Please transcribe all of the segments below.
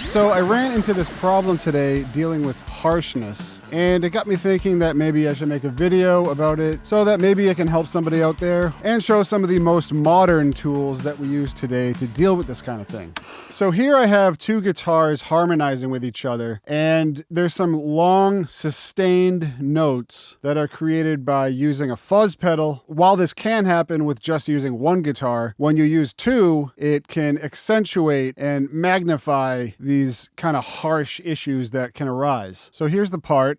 So I ran into this problem today dealing with harshness, and it got me thinking that maybe I should make a video about it so that maybe it can help somebody out there and show some of the most modern tools that we use today to deal with this kind of thing. So here I have two guitars harmonizing with each other, and there's some long sustained notes that are created by using a fuzz pedal. While this can happen with just using one guitar, when you use two, it can accentuate and magnify these kind of harsh issues that can arise. So here's the part.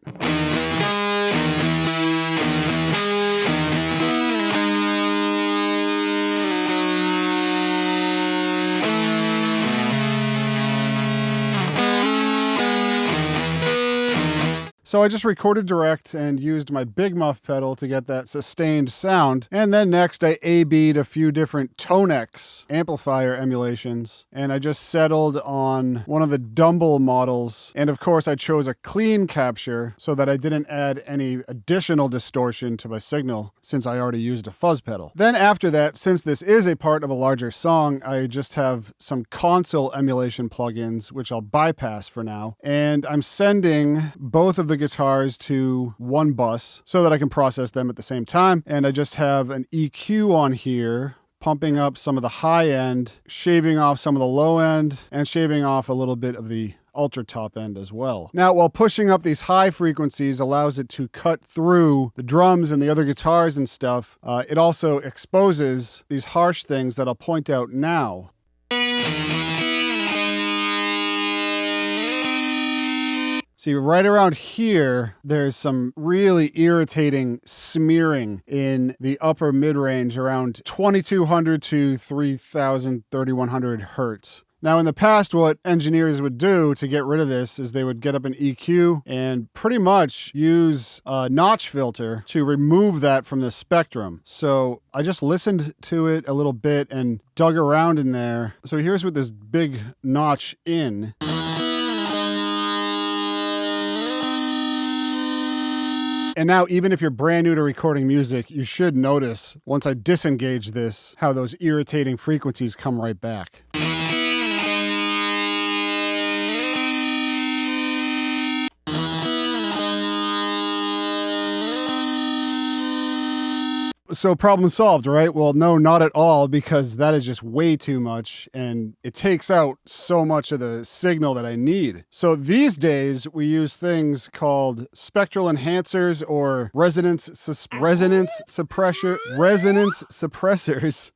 So I just recorded direct and used my big muff pedal to get that sustained sound. And then next I A-B'd a few different Tonex amplifier emulations. And I just settled on one of the Dumble models. And of course I chose a clean capture so that I didn't add any additional distortion to my signal since I already used a fuzz pedal. Then after that, since this is a part of a larger song, I just have some console emulation plugins, which I'll bypass for now. And I'm sending both of the guitars to one bus so that I can process them at the same time. And I just have an EQ on here, pumping up some of the high end, shaving off some of the low end, and shaving off a little bit of the ultra top end as well. Now, while pushing up these high frequencies allows it to cut through the drums and the other guitars and stuff, it also exposes these harsh things that I'll point out now. See, right around here, there's some really irritating smearing in the upper mid-range around 2200 to 3100 hertz. Now, in the past, what engineers would do to get rid of this is they would get up an EQ and pretty much use a notch filter to remove that from the spectrum. So I just listened to it a little bit and dug around in there. So here's with this big notch in. And now, even if you're brand new to recording music, you should notice, once I disengage this, how those irritating frequencies come right back. So problem solved, right? Well, no, not at all, because that is just way too much and it takes out so much of the signal that I need. So these days we use things called spectral enhancers or resonance suppressors,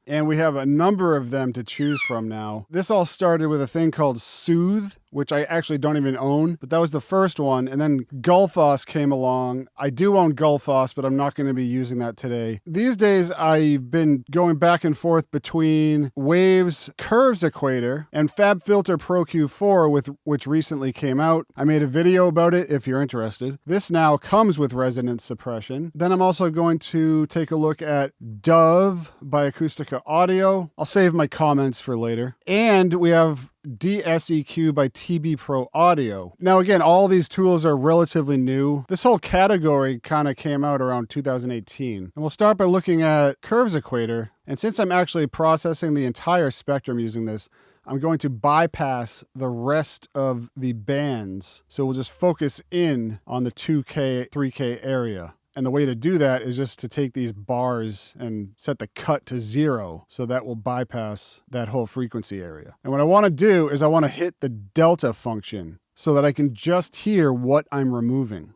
and we have a number of them to choose from now. This all started with a thing called Soothe, which I actually don't even own, but that was the first one. And then Gullfoss came along. I do own Gullfoss, but I'm not going to be using that today. These days, I've been going back and forth between Wave's Curves Equator and FabFilter Pro Q4, which recently came out. I made a video about it if you're interested. This now comes with resonance suppression. Then I'm also going to take a look at Dove by Acoustica Audio. I'll save my comments for later. And we have DSEQ by TB Pro Audio. Now again, all these tools are relatively new. This whole category kind of came out around 2018. And we'll start by looking at Curves Equator. And since I'm actually processing the entire spectrum using this, I'm going to bypass the rest of the bands. So we'll just focus in on the 2K, 3K area. And the way to do that is just to take these bars and set the cut to 0. So that will bypass that whole frequency area. And what I want to do is I want to hit the delta function so that I can just hear what I'm removing.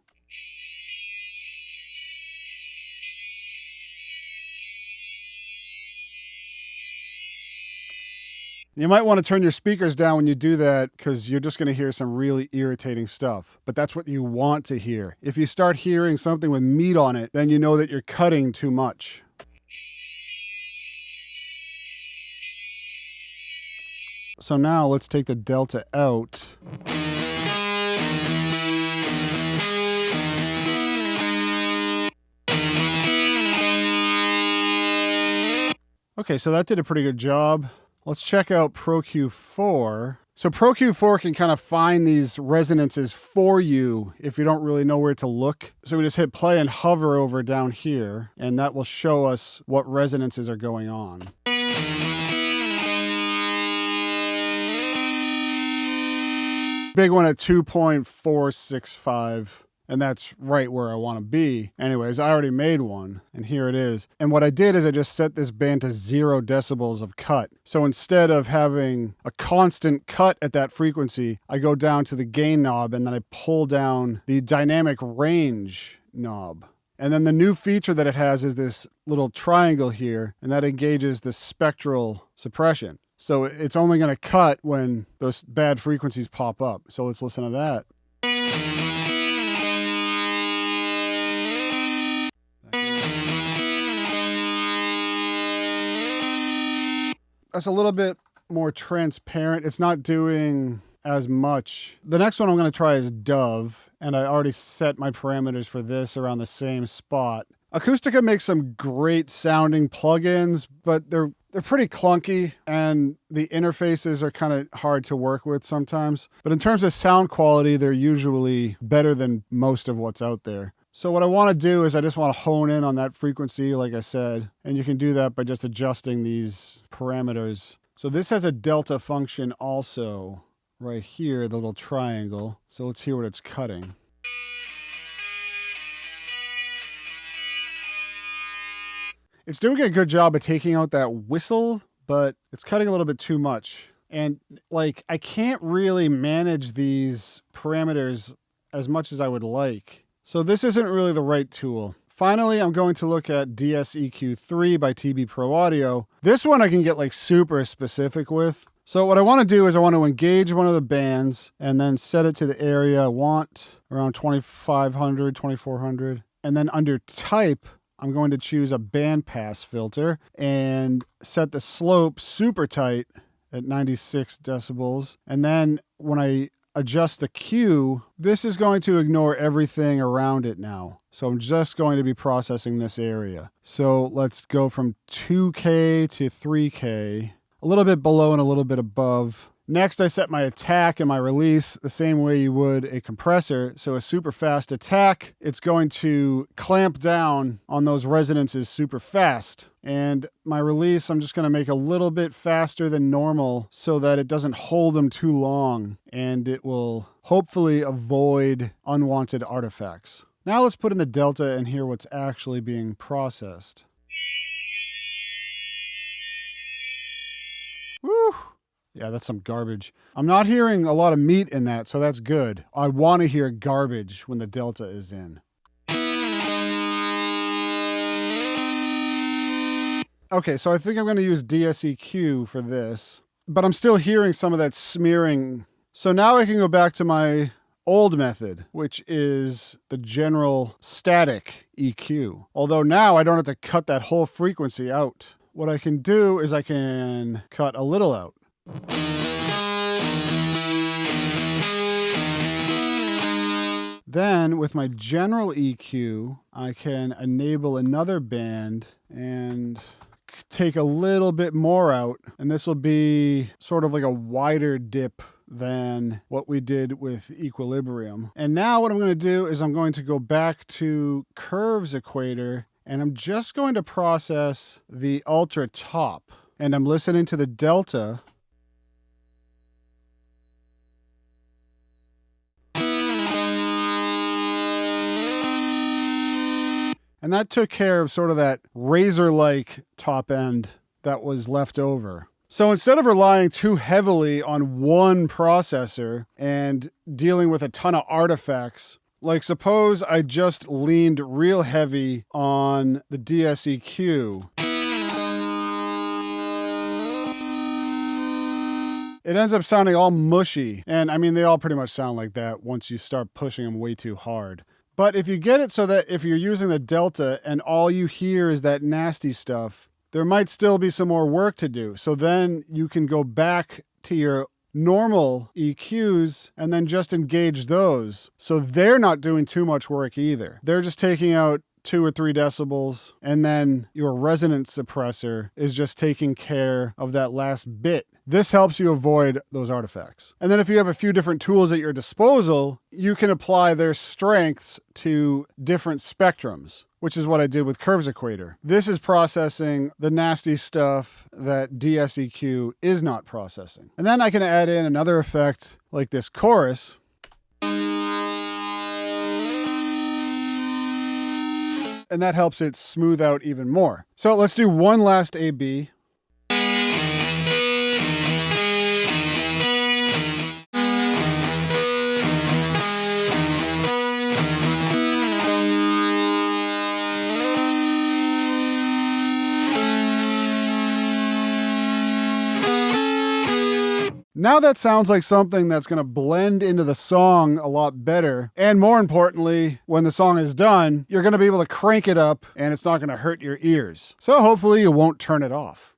You might want to turn your speakers down when you do that because you're just going to hear some really irritating stuff. But that's what you want to hear. If you start hearing something with meat on it, then you know that you're cutting too much. So now let's take the delta out. Okay, so that did a pretty good job. Let's check out Pro Q4. So Pro Q4 can kind of find these resonances for you if you don't really know where to look. So we just hit play and hover over down here, and that will show us what resonances are going on. big one at 2.465. And that's right where I want to be. Anyways, I already made one, and here it is. And what I did is I just set this band to 0 decibels of cut. So instead of having a constant cut at that frequency, I go down to the gain knob, and then I pull down the dynamic range knob. And then the new feature that it has is this little triangle here, and that engages the spectral suppression. So it's only going to cut when those bad frequencies pop up. So let's listen to that. That's a little bit more transparent. It's not doing as much. The next one I'm going to try is Dove, and I already set my parameters for this around the same spot. Acoustica makes some great sounding plugins, but they're pretty clunky, and the interfaces are kind of hard to work with sometimes. But in terms of sound quality, they're usually better than most of what's out there. So what I want to do is I just want to hone in on that frequency, like I said, and you can do that by just adjusting these parameters. So this has a delta function also right here, the little triangle. So let's hear what it's cutting. It's doing a good job of taking out that whistle, but it's cutting a little bit too much. And like, I can't really manage these parameters as much as I would like. So this isn't really the right tool. Finally, I'm going to look at DSEQ3 by TB Pro Audio. This one I can get like super specific with. So what I want to do is I want to engage one of the bands and then set it to the area I want, around 2500, 2400. And then under type, I'm going to choose a bandpass filter and set the slope super tight at 96 decibels. And then when I adjust the Q, this is going to ignore everything around it now. So I'm just going to be processing this area. So let's go from 2K to 3K, a little bit below and a little bit above. Next, I set my attack and my release the same way you would a compressor. So a super fast attack, it's going to clamp down on those resonances super fast. And my release, I'm just going to make a little bit faster than normal so that it doesn't hold them too long, and it will hopefully avoid unwanted artifacts. Now let's put in the delta and hear what's actually being processed. Woo! Yeah, that's some garbage. I'm not hearing a lot of meat in that, so that's good. I want to hear garbage when the delta is in. Okay, so I think I'm going to use DSEQ for this, but I'm still hearing some of that smearing. So now I can go back to my old method, which is the general static EQ. Although now I don't have to cut that whole frequency out. What I can do is I can cut a little out. Then with my general EQ, I can enable another band and take a little bit more out. And this will be sort of like a wider dip than what we did with equilibrium. And now what I'm going to do is I'm going to go back to curves equator, and I'm just going to process the ultra top. And I'm listening to the delta. And that took care of sort of that razor-like top end that was left over. So instead of relying too heavily on one processor and dealing with a ton of artifacts, like suppose I just leaned real heavy on the DSEQ. It ends up sounding all mushy. And I mean, they all pretty much sound like that once you start pushing them way too hard. But if you get it so that if you're using the delta and all you hear is that nasty stuff, there might still be some more work to do. So then you can go back to your normal EQs and then just engage those. So they're not doing too much work either. They're just taking out 2 or 3 decibels, and then your resonance suppressor is just taking care of that last bit. This helps you avoid those artifacts. And then if you have a few different tools at your disposal, you can apply their strengths to different spectrums. which is what I did with Curves Equator. This is processing the nasty stuff that DSEQ is not processing. And then I can add in another effect like this chorus. And that helps it smooth out even more. So let's do one last A-B. Now that sounds like something that's going to blend into the song a lot better. And more importantly, when the song is done, you're going to be able to crank it up and it's not going to hurt your ears. So hopefully you won't turn it off.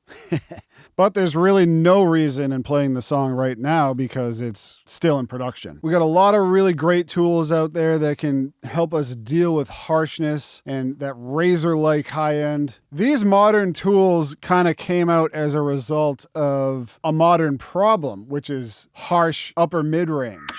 But there's really no reason in playing the song right now because it's still in production. We got a lot of really great tools out there that can help us deal with harshness and that razor-like high end. These modern tools kind of came out as a result of a modern problem, which is harsh upper mid-range.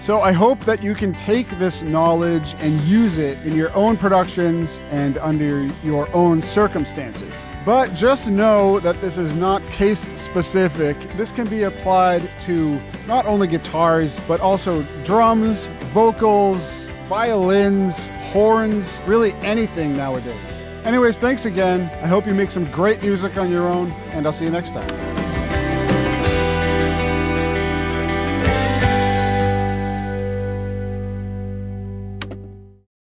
So I hope that you can take this knowledge and use it in your own productions and under your own circumstances. But just know that this is not case specific. This can be applied to not only guitars, but also drums, vocals, violins, horns, really anything nowadays. Anyways, thanks again. I hope you make some great music on your own, and I'll see you next time.